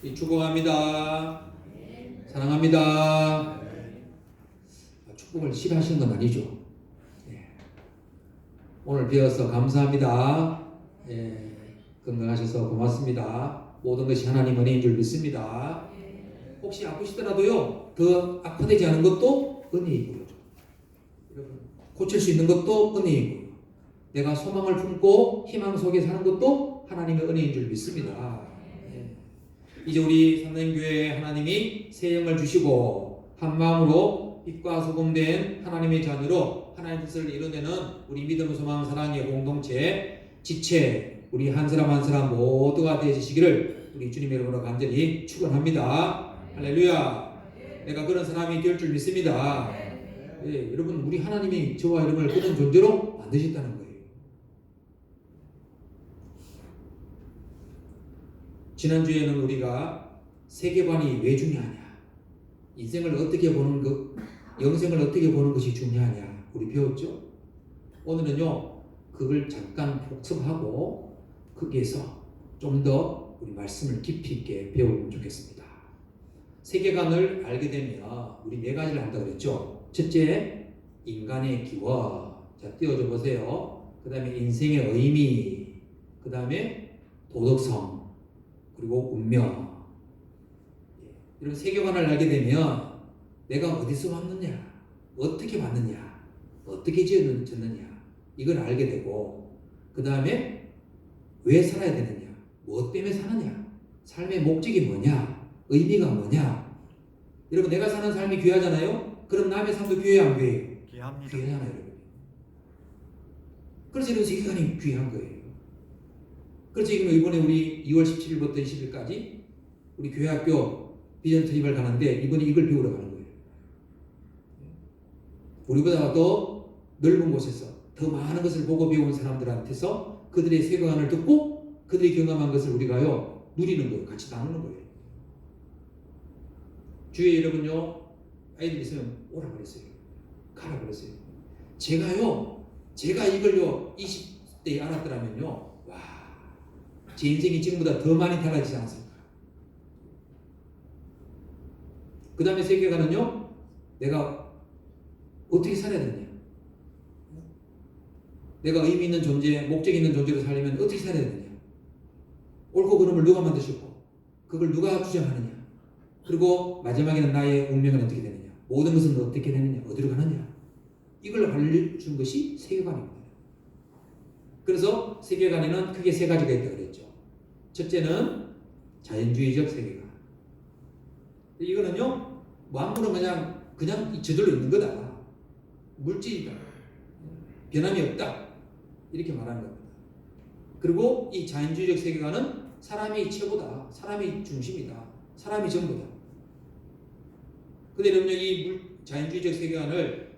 축복합니다. 사랑합니다. 축복을 싫어하시는 건 아니죠. 예. 오늘 배워서 감사합니다. 예. 건강하셔서 고맙습니다. 모든 것이 하나님 은혜인 줄 믿습니다. 혹시 아프시더라도요, 더 악화되지 않은 것도 은혜이고요. 여러분, 고칠 수 있는 것도 은혜이고요. 내가 소망을 품고 희망 속에 사는 것도 하나님의 은혜인 줄 믿습니다. 이제 우리 삼성교회에 하나님이 새 영을 주시고 한 마음으로 빛과 소금 된 하나님의 자녀로 하나님의 뜻을 이뤄내는 우리 믿음, 소망, 사랑의 공동체 지체 우리 한 사람 한 사람 모두가 되시기를 우리 주님의 이름으로 간절히 축원합니다. 할렐루야. 내가 그런 사람이 될 줄 믿습니다. 예, 여러분, 우리 하나님이 저와 여러분을 그런 존재로 만드셨다는 거예요. 지난주에는 우리가 세계관이 왜 중요하냐, 인생을 어떻게 보는 것, 영생을 어떻게 보는 것이 중요하냐 우리 배웠죠. 오늘은요, 그걸 잠깐 복습하고 거기에서 좀 더 우리 말씀을 깊이 있게 배우면 좋겠습니다. 세계관을 알게 되면 우리 네 가지를 한다고 그랬죠. 첫째, 인간의 기원. 자, 띄워줘 보세요. 그 다음에 인생의 의미, 그 다음에 도덕성, 그리고 운명. 이런 세계관을 알게 되면 내가 어디서 왔느냐, 어떻게 왔느냐, 어떻게 지었느냐, 이걸 알게 되고, 그 다음에 왜 살아야 되느냐, 무엇 때문에 사느냐, 삶의 목적이 뭐냐, 의미가 뭐냐. 여러분, 내가 사는 삶이 귀하잖아요. 그럼 남의 삶도 귀해요, 안 귀해요? 귀합니다. 귀하잖아요, 여러분. 그래서 이런 세계관이 귀한 거예요. 그래서 지금 이번에 우리 2월 17일부터 20일까지 우리 교회학교 비전 트립을 가는데 이번에 이걸 배우러 가는 거예요. 우리보다 더 넓은 곳에서 더 많은 것을 보고 배운 사람들한테서 그들의 세계관을 듣고 그들이 경험한 것을 우리가요 누리는 거예요. 같이 나누는 거예요. 주위에 여러분요, 아이들 있으면 오라 그랬어요. 가라 그랬어요. 제가 이걸요 20대에 알았더라면요, 제 인생이 지금보다 더 많이 달라지지 않습니까? 그 다음에 세계관은요, 내가 어떻게 살아야 되느냐, 내가 의미 있는 존재, 목적 있는 존재로 살려면 어떻게 살아야 되느냐, 옳고 그름을 누가 만드셨고 그걸 누가 주장하느냐, 그리고 마지막에는 나의 운명은 어떻게 되느냐, 모든 것은 어떻게 되느냐, 어디로 가느냐, 이걸 알려준 것이 세계관입니다. 그래서 세계관에는 크게 세 가지가 있다고 그랬죠. 첫째는 자연주의적 세계관. 이거는요, 만물은 그냥 저절로 있는 거다, 물질이다, 변함이 없다, 이렇게 말하는 겁니다. 그리고 이 자연주의적 세계관은 사람이 최고다, 사람이 중심이다, 사람이 전부다. 근데 여러분요, 이 자연주의적 세계관을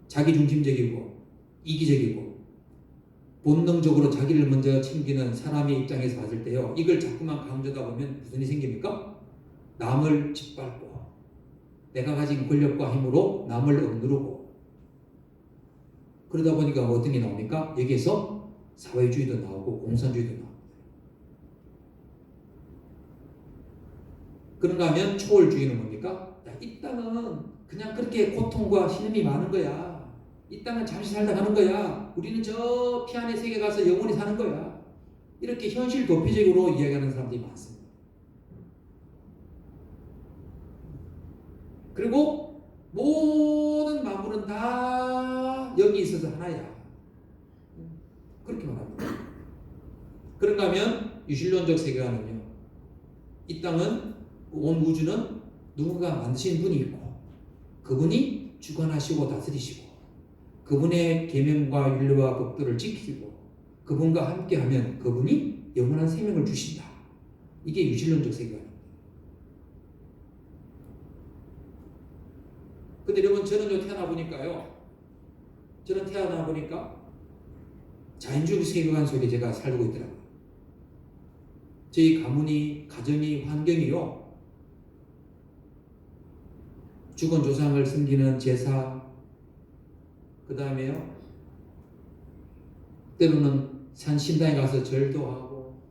자기중심적이고 이기적이고 본능적으로 자기를 먼저 챙기는 사람의 입장에서 봤을 때요, 이걸 자꾸만 강조하다 보면 무슨 일이 생깁니까? 남을 짓밟고 내가 가진 권력과 힘으로 남을 억누르고, 그러다 보니까 어떤 게 나옵니까? 여기에서 사회주의도 나오고 공산주의도 나옵니다. 그런가 하면 초월주의는 뭡니까? 이 땅은 그냥 그렇게 고통과 신음이 많은 거야. 이 땅은 잠시 살다 가는 거야. 우리는 저 피안의 세계 가서 영원히 사는 거야. 이렇게 현실 도피적으로 이야기하는 사람들이 많습니다. 그리고 모든 만물은 다 여기 있어서 하나야, 그렇게 말합니다. 그런가 하면 유실론적 세계관은요, 이 땅은, 온 우주는 누군가 만드신 분이 있고 그분이 주관하시고 다스리시고 그분의 계명과 윤리와 법도를 지키고 그분과 함께하면 그분이 영원한 생명을 주신다. 이게 유실론적 세계관입니다. 근데 여러분, 저는 태어나 보니까 자연주의 세계관 속에 제가 살고 있더라고요. 저희 가문이, 가정이, 환경이요, 죽은 조상을 섬기는 제사, 그 다음에요, 때로는 산 신당에 가서 절도 하고,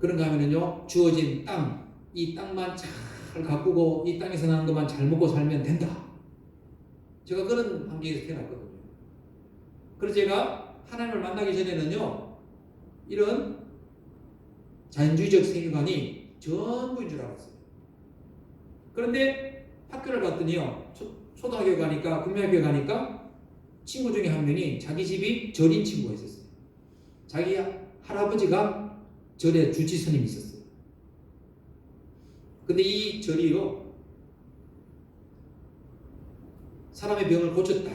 그런가 하면은요, 주어진 땅, 이 땅만 잘 가꾸고 이 땅에서 나는 것만 잘 먹고 살면 된다. 제가 그런 환경에서 태어났거든요. 그래서 제가 하나님을 만나기 전에는요, 이런 자연주의적 세계관이 전부인 줄 알았어요. 그런데 학교를 갔더니요, 초등학교 가니까, 국민학교 가니까 친구 중에 한 명이 자기 집이 절인 친구가 있었어요. 자기 할아버지가 절에 주치 스님이 있었어요. 근데 이 절이요, 사람의 병을 고쳤다.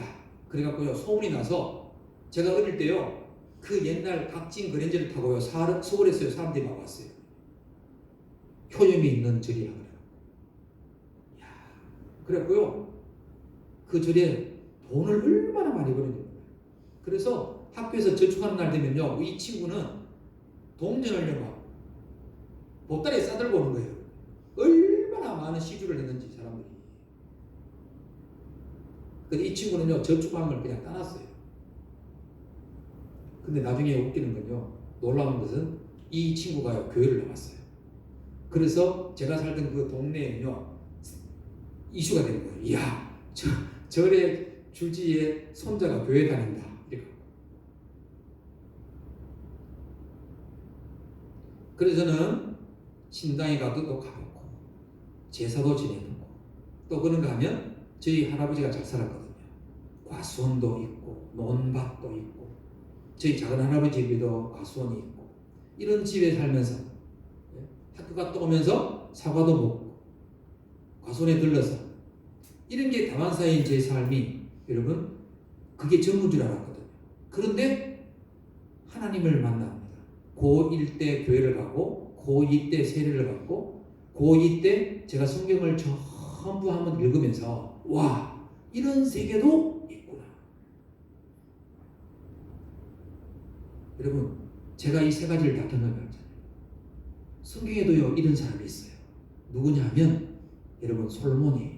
그래갖고요, 소문이 나서 제가 어릴 때요, 그 옛날 각진 그랜저를 타고요, 서울에서요, 사람들이 막 왔어요. 효염이 있는 절이라 그래요. 그래갖고요, 그 절에 돈을 얼마나 많이 버는지. 그래서 학교에서 저축하는 날 되면요, 이 친구는 동전을 막 보따리에 싸들고 오는 거예요. 얼마나 많은 시주를 했는지 사람들이. 근데 이 친구는요, 저축한 걸 그냥 따놨어요. 근데 나중에 웃기는 건요, 놀라운 것은 이 친구가요, 교회를 나왔어요. 그래서 제가 살던 그 동네에는요, 이슈가 되는 거예요. 이야, 절의 주지의 손자가 교회 다닌다. 이렇게. 그래서 저는 신당에 가도 또 가보고, 제사도 지내고, 또 그런가 하면 저희 할아버지가 잘 살았거든요. 과수원도 있고, 논밭도 있고, 저희 작은 할아버지 집에도 과수원이 있고, 이런 집에 살면서 학교 갔다 오면서 사과도 먹고, 과수원에 들러서 이런 게 다반사인 제 삶이, 여러분, 그게 전부인 줄 알았거든요. 그런데 하나님을 만납니다. 고1 때 교회를 가고, 고2 때 세례를 받고, 고2 때 제가 성경을 전부 한번 읽으면서, 와, 이런 세계도 있구나. 여러분, 제가 이 세 가지를 다 경험했잖아요. 성경에도요, 이런 사람이 있어요. 누구냐 하면, 여러분, 솔로몬이에요.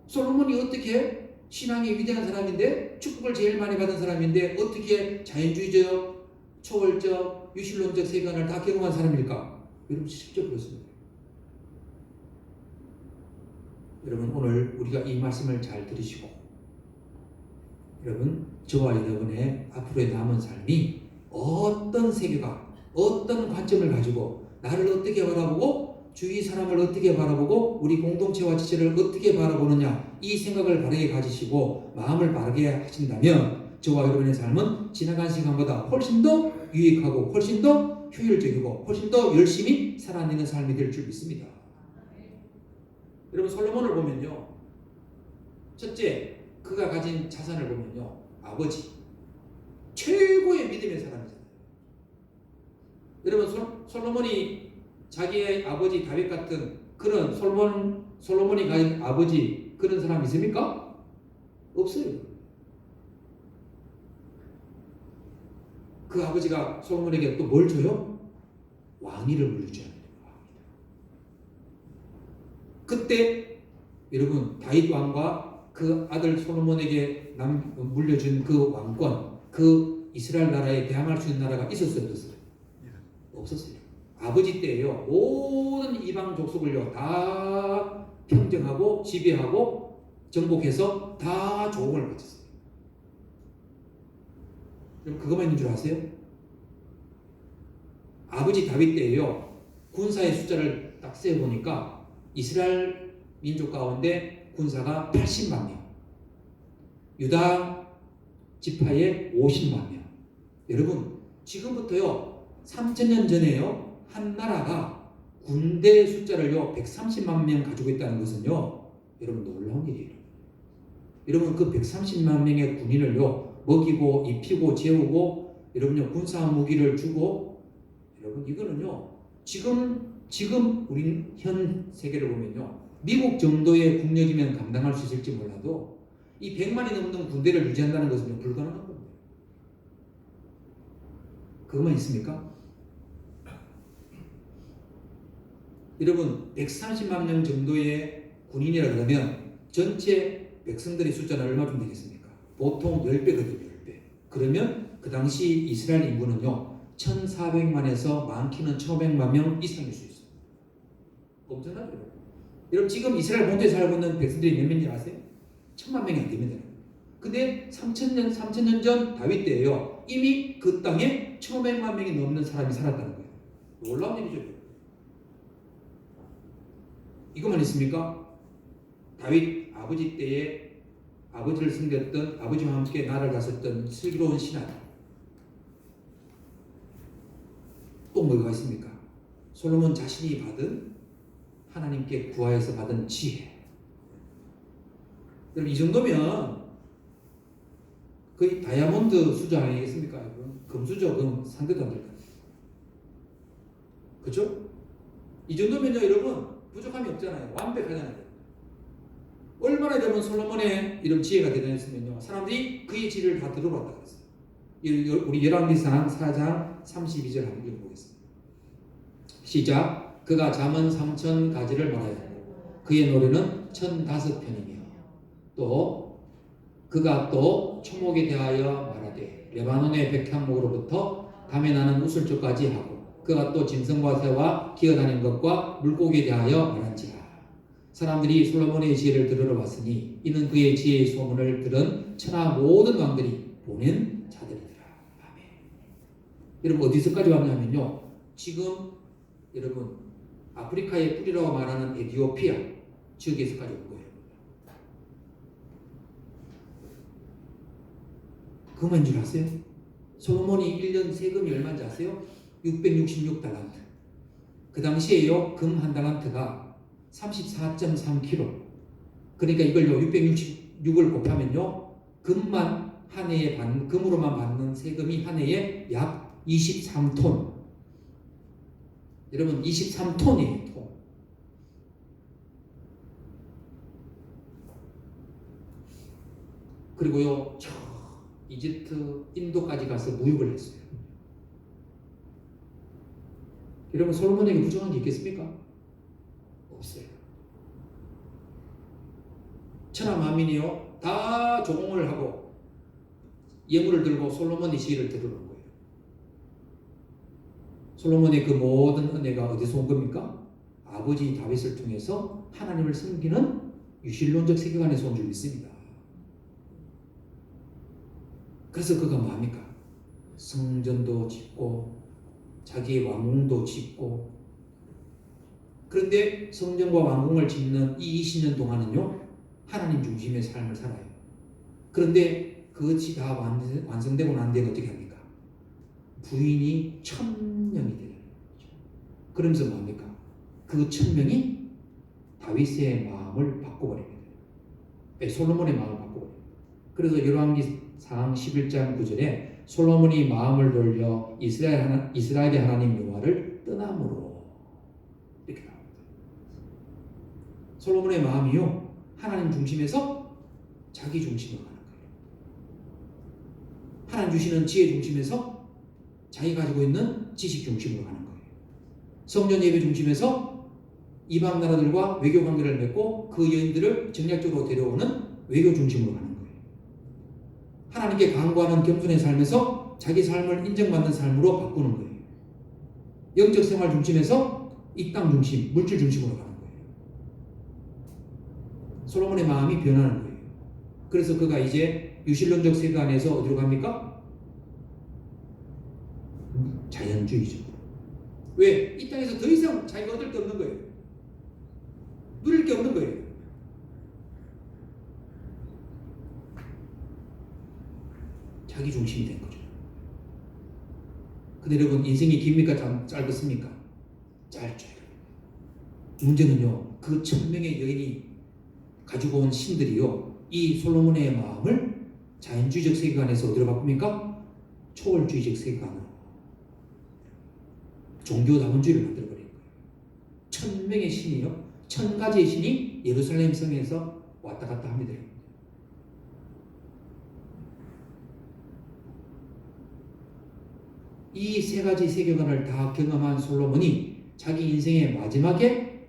솔로몬이 어떻게 신앙이 위대한 사람인데, 축복을 제일 많이 받은 사람인데, 어떻게 자연주의적, 초월적, 유실론적 세계관을 다 경험한 사람일까? 여러분, 직접 그렇습니다. 여러분, 오늘 우리가 이 말씀을 잘 들으시고, 여러분, 저와 여러분의 앞으로의 남은 삶이 어떤 세계관, 어떤 관점을 가지고 나를 어떻게 바라보고 주위 사람을 어떻게 바라보고 우리 공동체와 지체를 어떻게 바라보느냐, 이 생각을 바르게 가지시고 마음을 바르게 하신다면 저와 여러분의 삶은 지나간 시간보다 훨씬 더 유익하고 훨씬 더 효율적이고 훨씬 더 열심히 살아내는 삶이 될 줄 믿습니다. 여러분, 솔로몬을 보면요, 첫째, 그가 가진 자산을 보면요, 아버지, 최고의 믿음의 사람이잖아요. 여러분, 솔로몬이 자기의 아버지 다윗 같은 그런 솔로몬이 가진 아버지 그런 사람 있습니까? 없어요. 그 아버지가 솔로몬에게 또 뭘 줘요? 왕위를 물려줘야 돼요. 그때 여러분, 다윗 왕과 그 아들 솔로몬에게 물려준 그 왕권, 그 이스라엘 나라에 대항할 수 있는 나라가 있었어요, 없었어요? 없었어요. 아버지 때에요, 모든 이방 족속을요 다 평정하고 지배하고 정복해서 다 조공을 바쳤어요. 그럼 그것만 있는 줄 아세요? 아버지 다윗 때에요, 군사의 숫자를 딱 세어보니까 이스라엘 민족 가운데 군사가 80만 명, 유다 지파의 50만 명. 여러분, 지금부터요 3000년 전에요 한 나라가 군대 숫자를요 130만 명 가지고 있다는 것은요, 여러분, 놀라운 일이에요. 여러분, 그 130만 명의 군인을요 먹이고 입히고 재우고, 여러분요 군사 무기를 주고, 여러분, 이거는요 지금 우리 현 세계를 보면요 미국 정도의 국력이면 감당할 수 있을지 몰라도 이 100만이 넘는 군대를 유지한다는 것은 불가능한 겁니다. 그것만 있습니까? 여러분, 130만 명 정도의 군인이라 그러면 전체 백성들의 숫자는 얼마쯤 되겠습니까? 보통 10배거든요. 10배. 그러면 그 당시 이스라엘 인구는요 1400만에서 많게는 1500만 명 이상일 수 있어요. 엄청나죠? 여러분 지금 이스라엘 본토에 살고 있는 백성들이 몇 명인지 아세요? 1000만 명이 안 됩니다. 근데 3000년 전 다윗 때에요. 이미 그 땅에 1500만 명이 넘는 사람이 살았다는 거예요. 놀라운 일이죠. 이것만 있습니까? 다윗 아버지 때에 아버지를 섬겼던, 아버지와 함께 나라를 다스렸던 슬기로운 신하. 또 뭐가 있습니까? 솔로몬 자신이 받은 하나님께 구하여서 받은 지혜. 여러분 이 정도면 거의 다이아몬드 수준 아니겠습니까? 금수저, 금 상대도 안 될 거예요. 그렇죠? 이 정도면요 여러분 부족함이 없잖아요. 완벽하잖아요. 얼마나 여러분 솔로몬의 이런 지혜가 대단했으면요 사람들이 그의 지혜를 다 들어봤다 그랬어요. 우리 열왕기상 4장 32절 한번 읽어보겠습니다. 시작. 그가 잠언 3000가지를 말하였고 그의 노래는 1005편이며 또 그가 또 초목에 대하여 말하되 레바논의 백향목으로부터 담에 나는 우슬초까지 하고 그가 또 짐승과 새와 기어다니는 것과 물고기에 대하여 말한지라. 사람들이 솔로몬의 지혜를 들으러 왔으니 이는 그의 지혜의 소문을 들은 천하 모든 왕들이 보낸 자들이더라. 아멘. 여러분 어디서까지 왔냐면요 지금 여러분 아프리카의 뿌리라고 말하는 에티오피아 지역에서까지 온 거예요. 그만 줄 아세요? 솔로몬이 1년 세금이 얼마인지 아세요? 666달란트. 그 당시에요 금 한 달란트가 34.3kg. 그러니까 이걸요 666을 곱하면요 금만 한 해에 금으로만 받는 세금이 한 해에 약 23톤. 여러분 23톤이에요. 톤. 그리고요 저 이집트, 인도까지 가서 무역을 했어요. 여러분 솔로몬에게 부족한 게 있겠습니까? 없어요. 천하 만민이요 다 조공을 하고 예물을 들고 솔로몬의 지혜를 들으러 온 거예요. 솔로몬의 그 모든 은혜가 어디서 온 겁니까? 아버지 다윗을 통해서 하나님을 섬기는 유실론적 세계관에서 온 줄 믿습니다. 그래서 그가 뭐합니까? 성전도 짓고 자기의 왕궁도 짓고. 그런데 성전과 왕궁을 짓는 이 20년 동안은요 하나님 중심의 삶을 살아요. 그런데 그것이 다 완성되고 난 뒤에 어떻게 합니까? 부인이 1000명이 돼요. 그러면서 뭐합니까? 그 1000명이 다윗의 마음을 바꿔버립니다. 솔로몬의 마음을 바꿔버립니다. 그래서 열왕기상 11장 9절에 솔로몬이 마음을 돌려 이스라엘의 하나님 여호와를 떠남으로 이렇게 나옵니다. 솔로몬의 마음이요 하나님 중심에서 자기 중심으로 가는 거예요. 하나님 주시는 지혜 중심에서 자기 가지고 있는 지식 중심으로 가는 거예요. 성전 예배 중심에서 이방 나라들과 외교 관계를 맺고 그 여인들을 정략적으로 데려오는 외교 중심으로 가는 거예요. 하나님께 간구하는 겸손의 삶에서 자기 삶을 인정받는 삶으로 바꾸는 거예요. 영적 생활 중심에서 이 땅 중심, 물질 중심으로 가는 거예요. 솔로몬의 마음이 변하는 거예요. 그래서 그가 이제 유실론적 세계관에서 어디로 갑니까? 자연주의적으로. 왜? 이 땅에서 더 이상 자기가 얻을 게 없는 거예요. 누릴 게 없는 거예요. 자기 중심이 된 거죠. 근데 여러분 인생이 깁니까? 짧습니까? 짧죠. 문제는요 그 1000명의 여인이 가지고 온 신들이요 이 솔로몬의 마음을 자연주의적 세계관에서 어디로 바꿉니까? 초월주의적 세계관으로 종교다원주의를 만들어버린 거예요. 1000명의 신이요 1000가지의 신이 예루살렘 성에서 왔다 갔다 합니다. 이 세 가지 세계관을 다 경험한 솔로몬이 자기 인생의 마지막에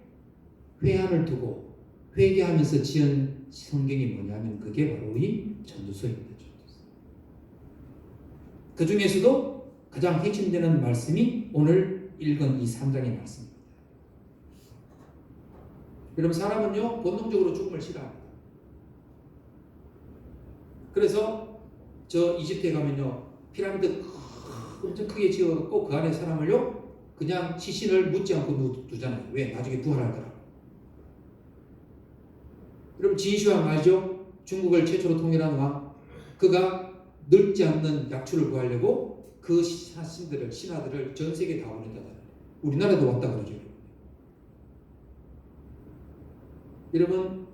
회한을 두고 회개하면서 지은 성경이 뭐냐면 그게 바로 이 전도서입니다. 그 중에서도 가장 핵심되는 말씀이 오늘 읽은 이 3장의 말씀입니다. 여러분, 사람은요 본능적으로 죽음을 싫어합니다. 그래서 저 이집트에 가면요 피라미드 엄청 크게 지어갖고 그 안에 사람을요 그냥 시신을 묻지 않고 두잖아요. 왜? 나중에 부활할 거라고. 여러분, 진시황 알죠? 중국을 최초로 통일한 왕. 그가 늙지 않는 약초를 구하려고 그 신하들을 전 세계에 다 보냈다잖아요. 우리나라도 왔다 그러죠. 여러분,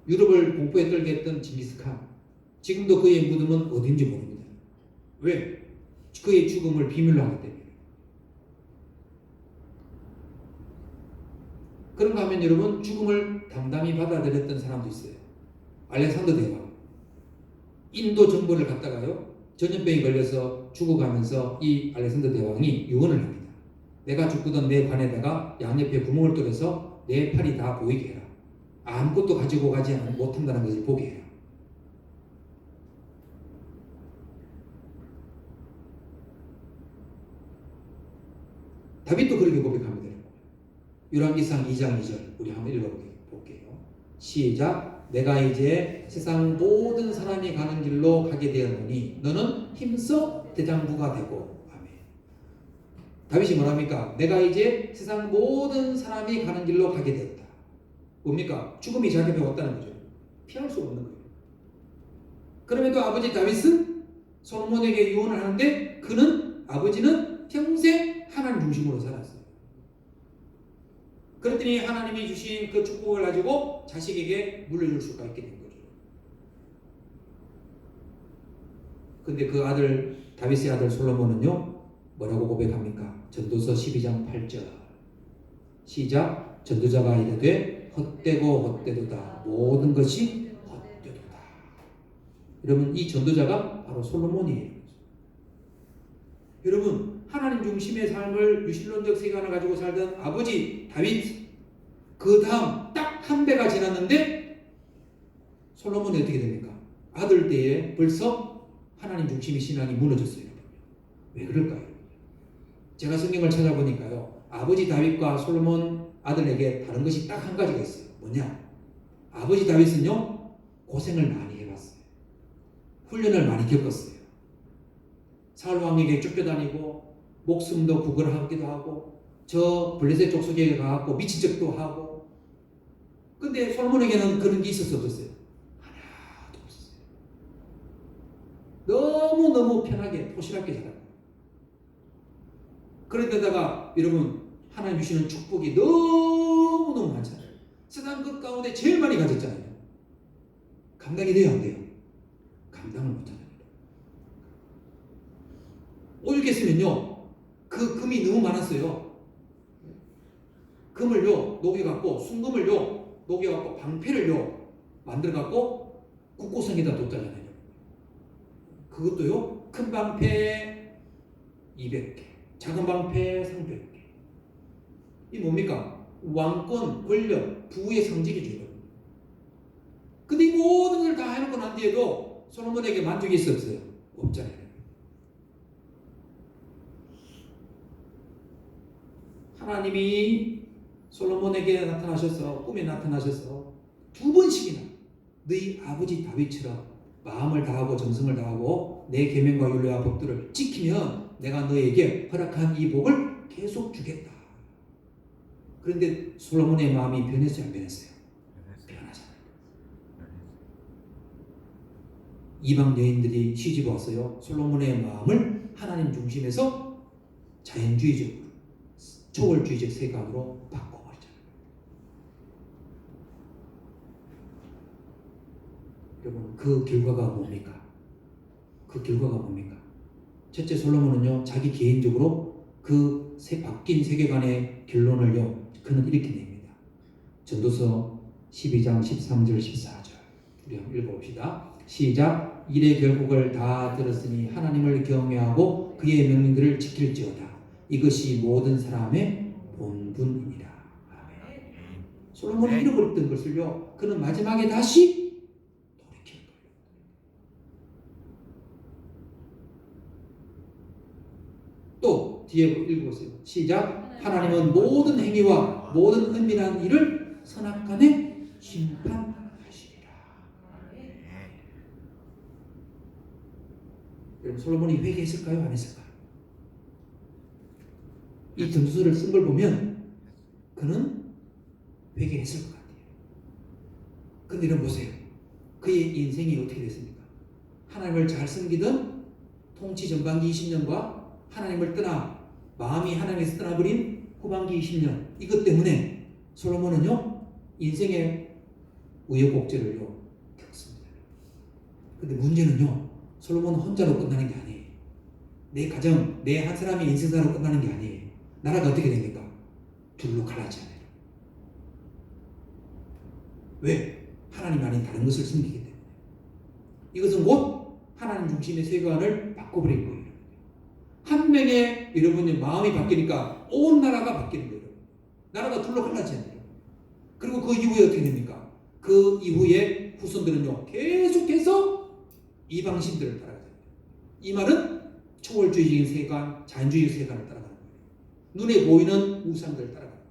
유럽을 공포에 떨게 했던 징기스칸, 지금도 그의 무덤은 어딘지 모릅니다. 왜? 그의 죽음을 비밀로 하기 때문에. 그런가 하면 여러분, 죽음을 담담히 받아들였던 사람도 있어요. 알렉산더 대왕. 인도 정보를 갖다가요 전염병이 걸려서 죽어가면서 이 알렉산더 대왕이 유언을 합니다. 내가 죽고던 내 관에다가 양옆에 구멍을 뚫어서 내 팔이 다 보이게 해라. 아무것도 가지고 가지 못한다는 것을 보게 해라. 다윗도 그렇게 고백합니다. 열왕기상 2장 2절 우리 한번 읽어볼게요. 시작. 내가 이제 세상 모든 사람이 가는 길로 가게 되었노니 너는 힘써 대장부가 되고. 아멘. 다윗이 뭐랍니까? 내가 이제 세상 모든 사람이 가는 길로 가게 되었다. 뭡니까? 죽음이 자기 앞에 왔다는 거죠. 피할 수 없는 거예요. 그럼에도 아버지 다윗은 솔로몬에게 유언을 하는데 아버지는 평생 하나님 중심으로 살았어요. 그랬더니 하나님이 주신 그 축복을 가지고 자식에게 물려줄 수가 있게 된 거죠. 근데 그 아들, 다윗의 아들 솔로몬은요 뭐라고 고백합니까? 전도서 12장 8절 시작. 전도자가 이르되 헛되고 헛되도다 모든 것이 헛되도다. 여러분, 이 전도자가 바로 솔로몬이에요. 여러분, 하나님 중심의 삶을 유실론적 세계관을 가지고 살던 아버지 다윗, 그 다음 딱 한 배가 지났는데 솔로몬이 어떻게 됩니까? 아들 때에 벌써 하나님 중심의 신앙이 무너졌어요. 왜 그럴까요? 제가 성경을 찾아보니까요 아버지 다윗과 솔로몬 아들에게 다른 것이 딱 한 가지가 있어요. 뭐냐? 아버지 다윗은요 고생을 많이 해봤어요. 훈련을 많이 겪었어요. 사울 왕에게 쫓겨다니고 목숨도 구걸하기도 하고 저 블레셋 족속에 가고 미친 척도 하고. 근데 솔로몬에게는 그런 게 있었어요, 없었어요? 하나도 없었어요. 너무너무 편하게 포실하게 자라고. 그런데다가 여러분, 하나님 주시는 축복이 너무너무 많잖아요. 세상 그 가운데 제일 많이 가졌잖아요. 감당이 돼요, 안 돼요? 감당을 못하는 거예요. 오죽했으면요 그 금이 너무 많았어요. 금을요 녹여갖고 순금을요 녹여갖고 방패를요 만들어갖고 국고성에다 뒀잖아요. 그것도요 큰 방패 200개, 작은 방패 300개. 이 뭡니까? 왕권, 권력, 부의 상징이죠. 근데 이 모든 걸 다 해놓고 난 뒤에도 솔로몬에게 만족이 있었어요? 없잖아요. 하나님이 솔로몬에게 나타나셔서 꿈에 나타나셔서 2번씩이나 너희 아버지 다윗처럼 마음을 다하고 정성을 다하고 내 계명과 율례와 법들을 지키면 내가 너에게 허락한 이 복을 계속 주겠다. 그런데 솔로몬의 마음이 변했어요, 안 변했어요? 변하잖아요. 이방 여인들이 시집 왔어요. 솔로몬의 마음을 하나님 중심에서 자연주의적으로 초월주의적 세계관으로 바꿔버리잖아요. 여러분, 그 결과가 뭡니까? 그 결과가 뭡니까? 첫째, 솔로몬은요 자기 개인적으로 그 바뀐 세계관의 결론을요 그는 이렇게 냅니다. 전도서 12장 13절 14절 우리 한번 읽어봅시다. 시작. 일의 결국을 다 들었으니 하나님을 경외하고 그의 명령들을 지킬지어다. 이것이 모든 사람의 본분이니라. 아멘. 솔로몬이 잃어버렸던 것을요 그는 마지막에 다시 돌이킬 거예요. 또 뒤에 읽어보세요. 시작. 하나님은 모든 행위와 모든 은밀한 일을 선악간에 심판하시리라. 여러분 솔로몬이 회개했을까요? 안 했을까요? 이 점수를 쓴 걸 보면 그는 회개했을 것 같아요. 근데 여러분 보세요. 그의 인생이 어떻게 됐습니까? 하나님을 잘 섬기던 통치 전반기 20년과 하나님을 떠나 마음이 하나님에서 떠나버린 후반기 20년, 이것 때문에 솔로몬은요 인생의 우여곡절을요 겪습니다. 근데 문제는요 솔로몬은 혼자로 끝나는 게 아니에요. 내 가정, 내 한 사람의 인생사로 끝나는 게 아니에요. 나라가 어떻게 됩니까? 둘로 갈라지잖아요. 왜? 하나님 아닌 다른 것을 숨기기 때문에. 이것은 곧 하나님 중심의 세계관을 바꿔버린 거예요. 한 명의 여러분의 마음이 바뀌니까 온 나라가 바뀌는 거예요. 나라가 둘로 갈라지잖아요. 그리고 그 이후에 어떻게 됩니까? 그 이후에 후손들은요 계속해서 이방신들을 따라가요. 이 말은 초월주의적인 세계관, 자연주의 세계관을 따라가는 거예요. 눈에 보이는 우상들을 따라가는 거예요.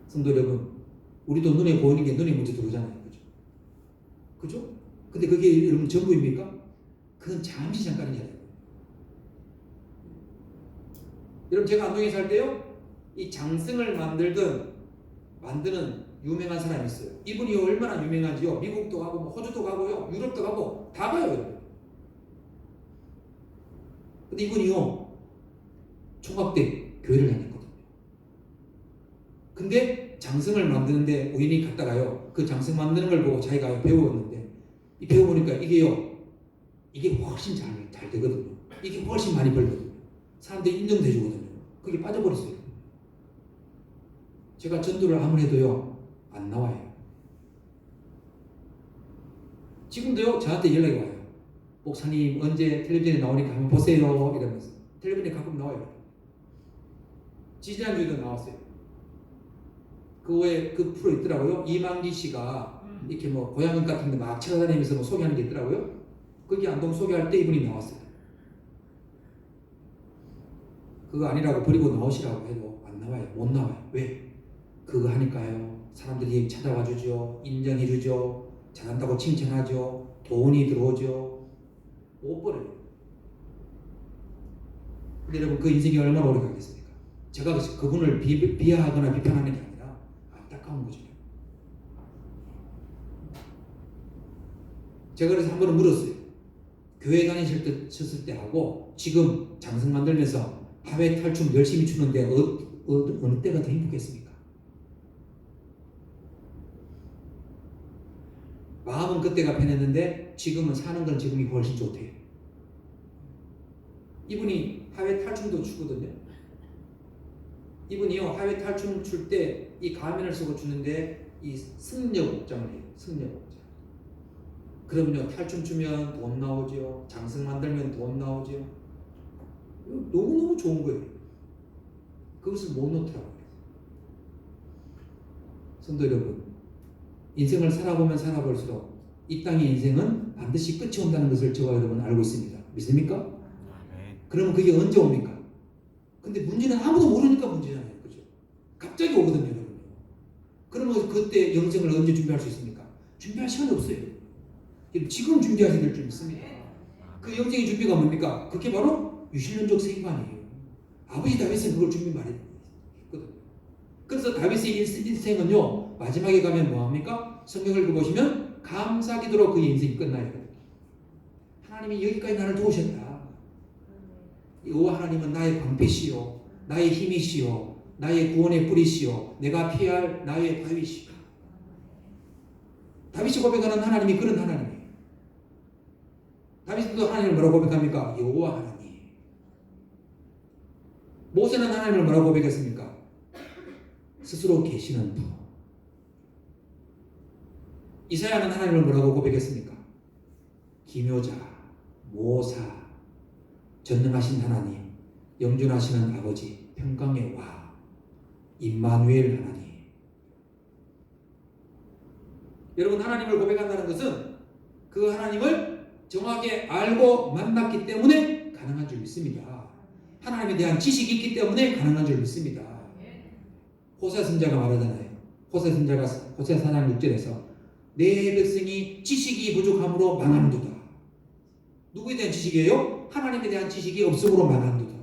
성도 여러분, 우리도 눈에 보이는 게 눈에 먼저 들어오잖아요. 그죠? 그죠? 근데 그게 여러분 전부입니까? 그건 잠시 잠깐인 게 아니에요. 여러분 제가 안동에 살 때요 이 장승을 만드는 유명한 사람이 있어요. 이분이 얼마나 유명한지요. 미국도 가고 호주도 가고요 유럽도 가고 다 가요. 여러분. 근데 이분이요 총각대 교회를 다녔거든요. 근데 장승을 만드는데 우연히 갔다가요 그 장승 만드는 걸 보고 자기가 배웠는데 이 배워보니까 이게 훨씬 잘 되거든요. 이게 훨씬 많이 벌거든요. 사람들이 인정돼 주거든요. 그게 빠져버렸어요. 제가 전도를 아무리 해도요 안 나와요. 지금도요 저한테 연락이 와요. 목사님 언제 텔레비전에 나오니까 한번 보세요 이러면서. 텔레비전에 가끔 나와요. 지지난주에도 나왔어요. 그 외에 그 프로 있더라고요. 이만기 씨가 이렇게 뭐 고향 같은 데 막 찾아다니면서 뭐 소개하는 게 있더라고요. 거기 안동 소개할 때 이분이 나왔어요. 그거 아니라고 버리고 나오시라고 해도 안 나와요. 못 나와요. 왜? 그거 하니까요 사람들이 찾아와 주죠. 인정해 주죠. 잘한다고 칭찬하죠. 돈이 들어오죠. 못 버려요. 근데 여러분 그 인생이 얼마나 오래 가겠습니까? 제가 그분을 비하하거나 비판하는 게 아니라 안타까운 거죠. 제가 그래서 한 번은 물었어요. 교회 다니셨을 때 하고 지금 장승 만들면서 하회 탈춤 열심히 추는데 어느 때가 더 행복했습니까? 마음은 그때가 편했는데 지금은 사는 건 지금이 훨씬 좋대요. 이분이 하회 탈춤도 추거든요. 이분이요 하회 탈춤 출 때 이 가면을 쓰고 추는데 이 승려복장을 해요. 승려복장. 그러면요 탈춤 추면 돈 나오죠. 장승 만들면 돈 나오죠. 너무너무 좋은 거예요. 그것을 못 놓더라고요. 성도 여러분, 인생을 살아보면 살아볼수록 이 땅의 인생은 반드시 끝이 온다는 것을 저와 여러분 알고 있습니다. 믿습니까? 그러면 그게 언제 옵니까? 근데 문제는 아무도 모르니까 문제잖아요. 그죠? 갑자기 오거든요. 여러분. 그러면 그때 영생을 언제 준비할 수 있습니까? 준비할 시간이 없어요. 지금 준비하셔야 될 줄 믿습니다. 그 영생의 준비가 뭡니까? 그게 바로 유실론적 세계관이에요. 아버지 다윗은 그걸 준비 많이 했거든요. 그래서 다윗의 인생은요 마지막에 가면 뭐합니까? 성경을 보시면 감사기도로 그의 인생이 끝나요. 하나님이 여기까지 나를 도우셨다. 여호와 하나님은 나의 방패시요 나의 힘이시요 나의 구원의 뿌리시요 내가 피할 나의 바위시요. 다윗이 고백하는 하나님이 그런 하나님이에요. 다윗도 하나님을 뭐라고 고백합니까? 여호와 하나님. 모세는 하나님을 뭐라고 고백했습니까? 스스로 계시는 분. 이사야는 하나님을 뭐라고 고백했습니까? 기묘자, 모사, 전능하신 하나님, 영존하시는 아버지, 평강의 와, 임마누엘 하나님. 여러분 하나님을 고백한다는 것은 그 하나님을 정확하게 알고 만났기 때문에 가능한 줄 믿습니다. 하나님에 대한 지식이 있기 때문에 가능한 줄 믿습니다. 호세 선자가 말하잖아요. 호세 선자가 호세 4장 6절에서 내 백성이 지식이 부족함으로 망하는도다. 누구에 대한 지식이에요? 하나님에 대한 지식이 없음으로 망하는도다.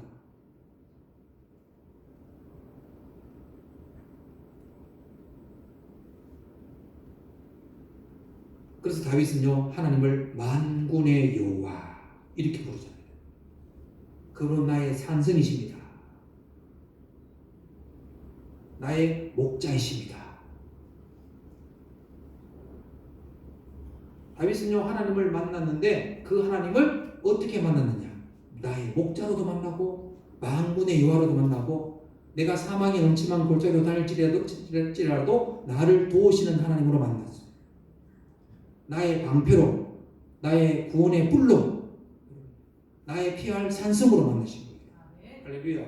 그래서 다윗은요 하나님을 만군의 여호와 이렇게 부르잖아요. 그분은 나의 산성이십니다. 나의 목자이십니다. 다윗은요 하나님을 만났는데 그 하나님을 어떻게 만났느냐? 나의 목자로도 만나고 만군의 여호와로도 만나고 내가 사망의 음침한 골짜기로 다닐지라도 나를 도우시는 하나님으로 만났어요. 나의 방패로 나의 구원의 뿔로 나의 피할 산성으로 만나신 거예요. 할렐루야.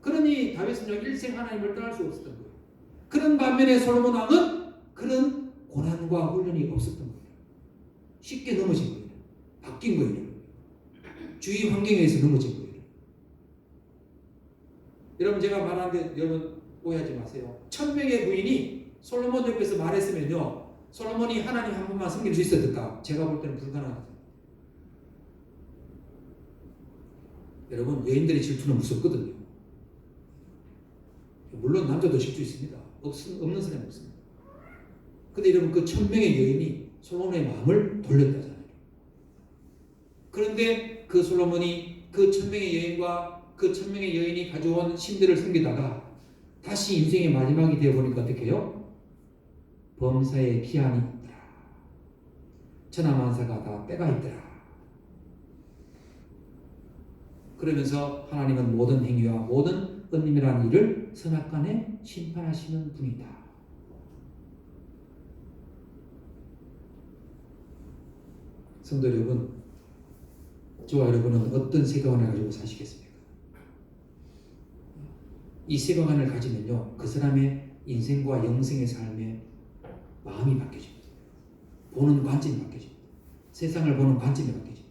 그러니 다윗은요 일생 하나님을 떠날 수 없었던 거예요. 그런 반면에 솔로몬 왕은 그런 고난과 훈련이 없었던 거예요. 쉽게 넘어진 거예요. 바뀐 거예요. 주위 환경에 의해서 넘어진 거예요. 여러분 제가 말하는데 여러분 오해하지 마세요. 1000명의 부인이 솔로몬 옆에서 말했으면요 솔로몬이 하나님 한 분만 섬길 수 있었을까? 제가 볼 때는 불가능하거든요. 여러분 여인들의 질투는 무섭거든요. 물론 남자도 질투 있습니다. 없는 사람이 없습니다. 근데 여러분 그 1000명의 여인이 솔로몬의 마음을 돌렸다잖아요. 그런데 그 솔로몬이 그 1000명의 여인과 그 1000명의 여인이 가져온 신들을 섬기다가 다시 인생의 마지막이 되어보니까 어떻게 해요? 범사에 기한이 있더라. 천하만사가 다 때가 있더라. 그러면서 하나님은 모든 행위와 모든 은님이라는 일을 선악간에 심판하시는 분이다. 성도 여러분, 저와 여러분은 어떤 세계관을 가지고 사시겠습니까? 이 세계관을 가지면요, 그 사람의 인생과 영생의 삶에 마음이 바뀌어집니다. 보는 관점이 바뀌어집니다. 세상을 보는 관점이 바뀌어집니다.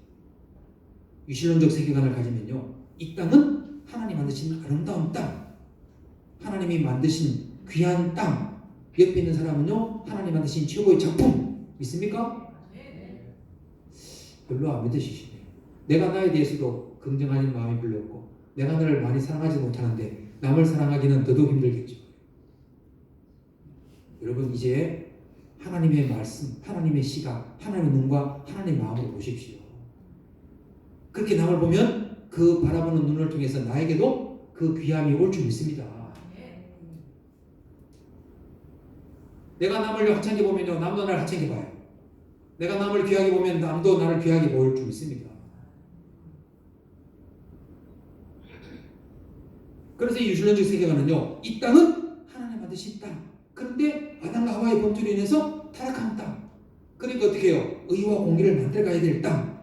유실론적 세계관을 가지면요, 이 땅은 하나님 만드신 아름다운 땅, 하나님이 만드신 귀한 땅, 옆에 있는 사람은요, 하나님 만드신 최고의 작품, 믿습니까? 별로 안 믿으시시네요. 내가 나에 대해서도 긍정하는 마음이 별로 없고, 내가 나를 많이 사랑하지 못하는데 남을 사랑하기는 더더욱 힘들겠죠. 여러분 이제 하나님의 말씀, 하나님의 시각, 하나님의 눈과 하나님의 마음으로 보십시오. 그렇게 남을 보면 그 바라보는 눈을 통해서 나에게도 그 귀함이 올 줄 믿습니다. 내가 남을 하찮게 보면요, 남도 나를 하찮게 봐요. 내가 남을 귀하게 보면 남도 나를 귀하게 보일 줄 믿습니다. 그래서 이 유실론적 세계관은요, 이 땅은 하나님 만드신 땅. 그런데 아담과 하와의 범죄로 인해서 타락한 땅. 그러니까 어떻게 해요? 의와 공의를 만들어가야 될 땅.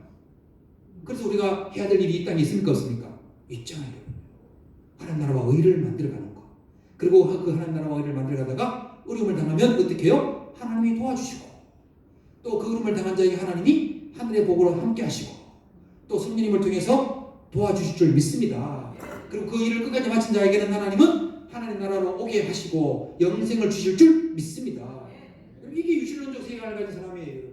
그래서 우리가 해야 될 일이 이 땅에 있습니까? 없습니까? 있잖아요. 하나님 나라와 의를 만들어가는 거. 그리고 그 하나님 나라와 의를 만들어가다가 어려움을 당하면 어떻게 해요? 하나님이 도와주시고, 또 그 어려움을 당한 자에게 하나님이 하늘의 복으로 함께 하시고, 또 성령님을 통해서 도와주실 줄 믿습니다. 그리고 그 일을 끝까지 마친 자에게는 하나님은 하나님 나라로 오게 하시고 영생을 주실 줄 믿습니다. 이게 유실론적 세계관을 가진 사람이에요.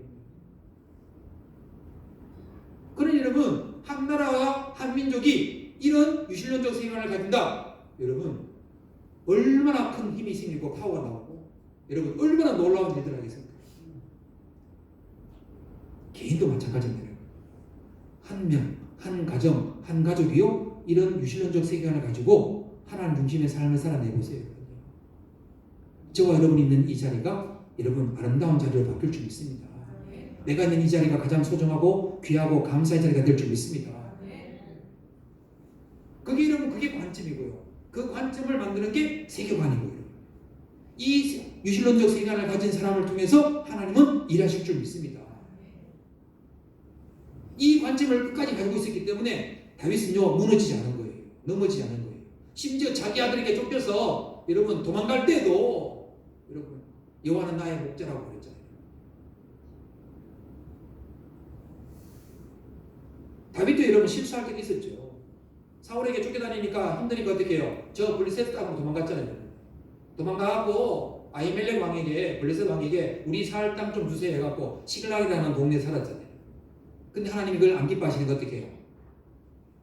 그러니 여러분, 한 나라와 한 민족이 이런 유실론적 세계관을 가진다. 여러분, 얼마나 큰 힘이 생기고 파워가 나오고, 여러분 얼마나 놀라운 일들 하겠습니까? 개인도 마찬가지입니다. 한 명, 한 가정, 한 가족이요, 이런 유실론적 세계관을 가지고 하나님 중심의 삶을 살아내보세요. 저와 여러분이 있는 이 자리가 여러분 아름다운 자리로 바뀔 줄 믿습니다. 내가 있는 이 자리가 가장 소중하고 귀하고 감사의 자리가 될 줄 믿습니다. 그게 여러분, 그게 관점이고요. 그 관점을 만드는 게 세계관이고요. 이 유실론적 세계관을 가진 사람을 통해서 하나님은 일하실 줄 믿습니다. 이 관점을 끝까지 가지고 있었기 때문에 다윗은요 무너지지 않은 거예요. 넘어지지 않은 거예요. 심지어 자기 아들에게 쫓겨서 여러분 도망갈 때도 여러분 여호와는 나의 목자라고 그랬잖아요. 다윗도 여러분 실수할 때도 있었죠. 사울에게 쫓겨다니니까 힘드니까 어떻게 해요? 저 블레셋 땅으로 도망갔잖아요. 도망가고 아히멜렉 왕에게, 블레셋 왕에게 우리 살 땅 좀 주세요 해갖고 시글락이라는 동네에 살았잖아요. 근데 하나님이 그걸 안 기뻐하시는 거 어떻게 해요?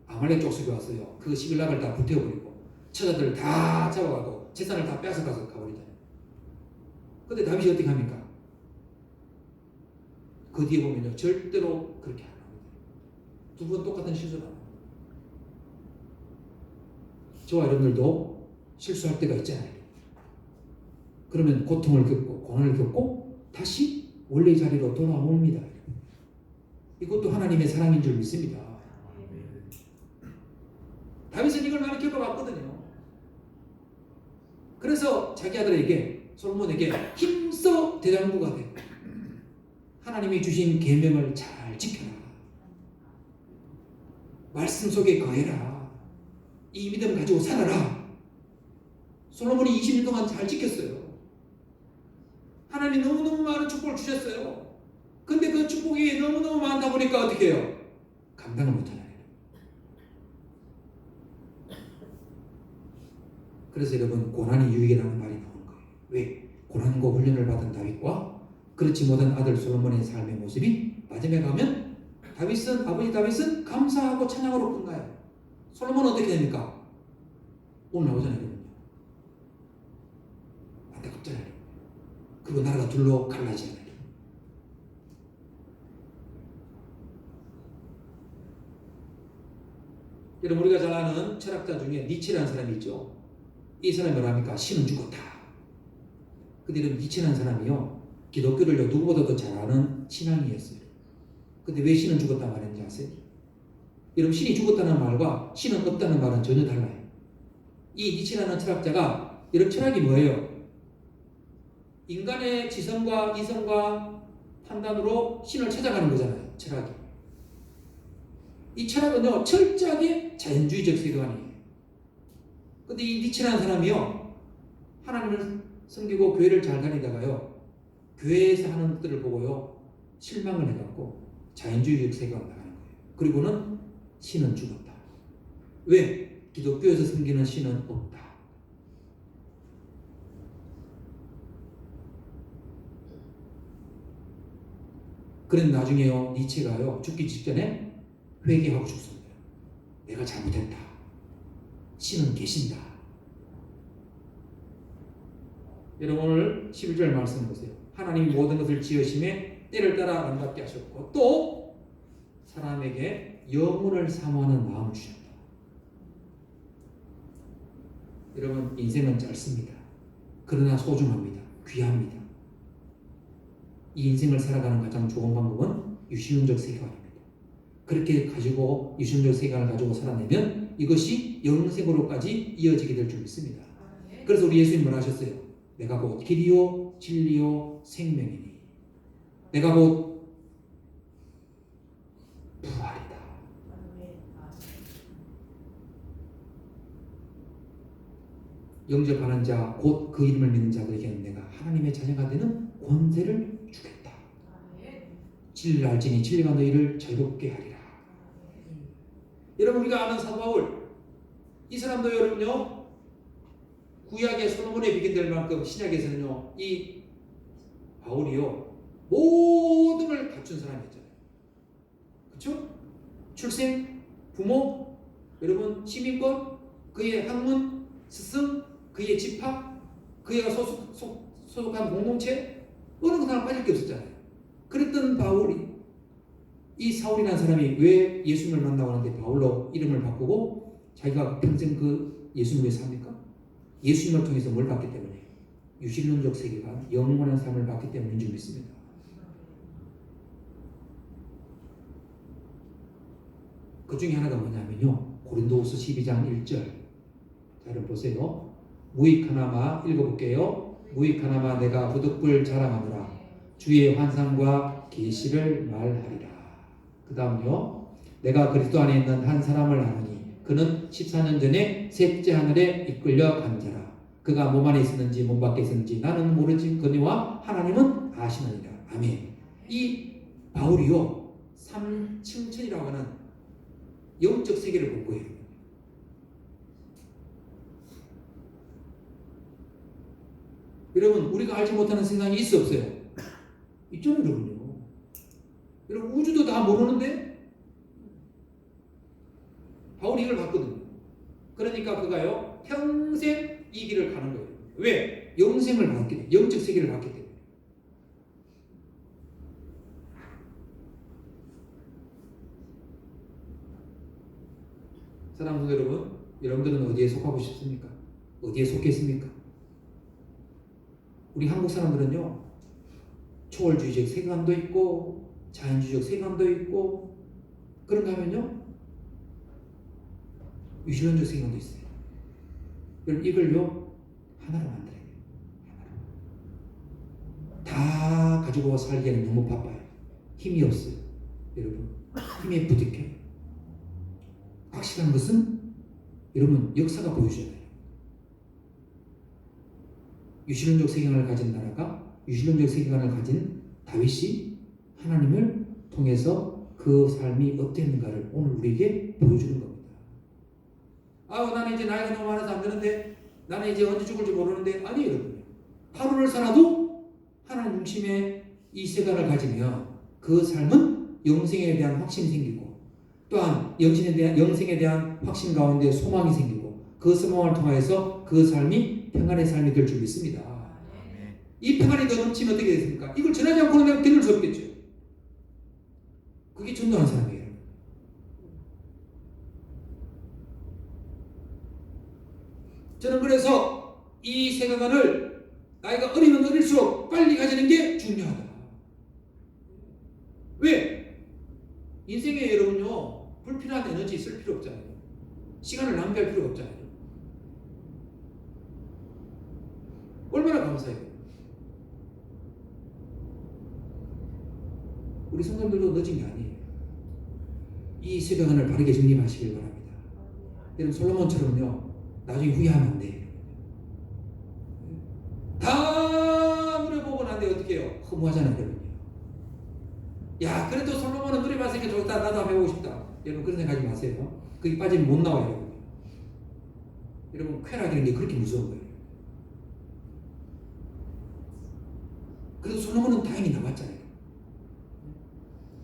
아말렉 족속이 왔어요. 그 시글락을 다 불태워버리고 처자들을 다 잡아가고 재산을 다 뺏어가서 가버리잖아요. 근데 다윗이 어떻게 합니까? 그 뒤에 보면요, 절대로 그렇게 안 합니다. 두 번 똑같은 실수를 안 합니다. 저와 여러분들도 실수할 때가 있잖아요. 그러면 고통을 겪고 고난을 겪고 다시 원래의 자리로 돌아옵니다. 이것도 하나님의 사랑인 줄 믿습니다. 다윗은 이걸 많이 겪어봤거든요. 그래서 자기 아들에게, 솔로몬에게 힘써 대장부가 되고 하나님이 주신 계명을 잘 지켜라. 말씀 속에 거해라. 이 믿음 가지고 살아라. 솔로몬이 20년 동안 잘 지켰어요. 하나님 너무너무 많은 축복을 주셨어요. 근데 그 축복이 너무너무 많다 보니까 어떻게 해요? 감당을 못하잖아요. 그래서 여러분, 고난이 유익이라는 말이 나오는 거예요. 왜? 고난과 훈련을 받은 다윗과 그렇지 못한 아들 솔로몬의 삶의 모습이 마지막에 가면 아버지 다윗은 감사하고 찬양으로 끝나요. 솔로몬은 어떻게 됩니까? 오늘 나오잖아요. 안타깝잖아요. 그리고 나라가 둘로 갈라지잖아요. 여러분, 우리가 잘 아는 철학자 중에 니체라는 사람이 있죠. 이 사람이 뭐랍니까? 신은 죽었다. 근데 이런 니체라는 사람이요, 기독교를 누구보다도 잘 아는 신앙이었어요. 근데 왜 신은 죽었다 말했는지 아세요? 여러분, 신이 죽었다는 말과 신은 없다는 말은 전혀 달라요. 이 니체라는 철학자가, 여러분, 철학이 뭐예요? 인간의 지성과 이성과 판단으로 신을 찾아가는 거잖아요. 철학이. 이 철학은요, 철저하게 자연주의적 세계관이에요. 근데 이 니체라는 사람이요, 하나님을 섬기고 교회를 잘 다니다가요, 교회에서 하는 것들을 보고요, 실망을 해갖고 자연주의적 세계관을 나가는 거예요. 그리고는 신은 죽었다. 왜? 기독교에서 섬기는 신은 없다. 그런 나중에요, 니체가요, 죽기 직전에 회개하고 죽습니다. 내가 잘못했다. 신은 계신다. 여러분, 오늘 11절 말씀 보세요. 하나님이 모든 것을 지으심에 때를 따라 아름답게 하셨고 또 사람에게 영혼을 사모하는 마음을 주셨다. 여러분, 인생은 짧습니다. 그러나 소중합니다. 귀합니다. 이 인생을 살아가는 가장 좋은 방법은 유실론적 세계관입니다. 그렇게 가지고 유실론적 세계관을 가지고 살아내면 이것이 영생으로까지 이어지게 될 줄 믿습니다. 그래서 우리 예수님 뭐라 하셨어요? 내가 곧 길이요 진리요 생명이니 내가 곧 부활이다. 영접하는 자, 곧 그 이름을 믿는 자들에게는 내가 하나님의 자녀가 되는 권세를 주겠다. 진리를 알지니 진리가 너희를 자유롭게 하리라. 여러분, 우리가 아는 사도 바울, 이 사람도 여러분요, 구약의 솔로몬에 비견될 만큼 신약에서는요, 이 바울이요, 모든 걸 갖춘 사람이었잖아요. 그렇죠? 출생, 부모, 여러분 시민권, 그의 학문, 스승, 그의 집합, 그가 소속한 공동체, 어느 것 하나 빠질 게 없었잖아요. 그랬던 바울이, 이 사울이라는 사람이 왜 예수님을 만나고 하는데 바울로 이름을 바꾸고 자기가 평생 그 예수님을 위해서 삽니까? 예수님을 통해서 뭘 받기 때문에? 유실론적 세계관, 영원한 삶을 받기 때문인 줄 믿습니다. 그 중에 하나가 뭐냐면요, 고린도후서 12장 1절. 자, 여러분 보세요. 무익하나마 읽어볼게요. 무익하나마 내가 부득불 자랑하노라. 주의 환상과 계시를 말하리라. 그 다음요, 내가 그리스도 안에 있는 한 사람을 아노니 그는 14년 전에 셋째 하늘에 이끌려 간 자라. 그가 몸 안에 있었는지 몸 밖에 있었는지 나는 모르지 그니와 하나님은 아시느니라. 아멘. 이 바울이요, 삼층천이라고 하는 영적 세계를 본 거예요. 여러분, 우리가 알지 못하는 세상이 있어 없어요? 있잖아요, 여러분요. 여러분, 우주도 다 모르는데 바울이 이걸 봤거든요. 그러니까 그가요 평생 이 길을 가는 거예요. 왜? 영생을 받기 때문에, 영적 세계를 받기 때문에. 사랑하는 여러분, 여러분들은 어디에 속하고 싶습니까? 어디에 속했습니까? 우리 한국 사람들은요, 초월주의적 세계관도 있고 자연주의적 세계관도 있고 그런가 하면요 유신론적 세계관도 있어요. 여러분, 이걸요 하나로 만들어야 돼요. 하나로. 다 가지고 살기에는 너무 바빠요. 힘이 없어요. 여러분, 힘에 부딪혀요. 확실한 것은 여러분 역사가 보여주잖아요. 유신론적 세계관을 가진 나라가, 유신론적 세계관을 가진 다윗이 하나님을 통해서 그 삶이 어땠는가를 오늘 우리에게 보여주는 겁니다. 나는 이제 나이가 너무 많아서 안 되는데, 나는 이제 언제 죽을지 모르는데, 아니에요, 여러분. 하루를 살아도 하나님 중심의 이 세계관을 가지면 그 삶은 영생에 대한 확신이 생기고, 또한 영생에 대한 확신 가운데 소망이 생기고, 그 소망을 통해서 그 삶이 평안의 삶이 될 줄 믿습니다. 이 평안이 더 넘치면 어떻게 됐습니까? 이걸 전하지 않고는 내가 견딜 수 없겠죠. 그게 전도하는 사람이에요. 저는 그래서 이 세계관을 나이가 어리면 어릴수록 빨리 가지는 게 중요하다. 왜? 인생에 여러분요 불필요한 에너지 쓸 필요 없잖아요. 시간을 낭비할 필요가 없잖아요. 얼마나 감사해요. 우리 성도들도 늦은 게 아니에요. 이 세계관을 바르게 정립하시길 바랍니다. 여러분, 솔로몬처럼요 나중에 후회하면 안 돼요. 다 누려보고 난데 어떻게 해요? 허무하잖아요. 여러분요. 야, 그래도 솔로몬은 누려봤으니까 좋다, 나도 한번 해보고 싶다. 여러분, 그런 생각하지 마세요. 거기 빠지면 못 나와요. 여러분, 쾌락이라는 게 그렇게 무서운 거예요. 그래도 솔로몬은 다행히 남았잖아요.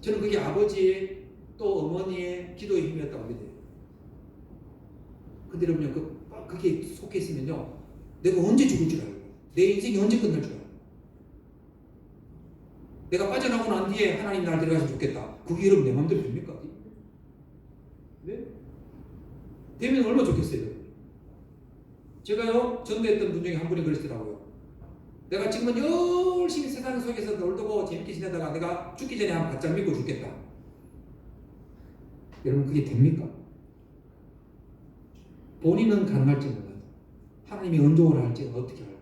저는 그게 아버지의 또 어머니의 기도의 힘이었다고 믿어요. 근데 여러분요, 그게 속해 있으면요, 내가 언제 죽을 줄 알고, 내 인생이 언제 끝날 줄 알고, 내가 빠져나고 난 뒤에 하나님 날 데려가서 좋겠다. 그게 여러분 내 마음대로 됩니까? 네? 되면 얼마나 좋겠어요. 제가요, 전도했던 분 중에 한 분이 그러시더라고요. 내가 지금은 열심히 세상 속에서 놀고 재밌게 지내다가 내가 죽기 전에 한 바짝 믿고 죽겠다. 여러분, 그게 됩니까? 본인은 가능할지 몰라도 하나님이 은총을 할지 어떻게 할지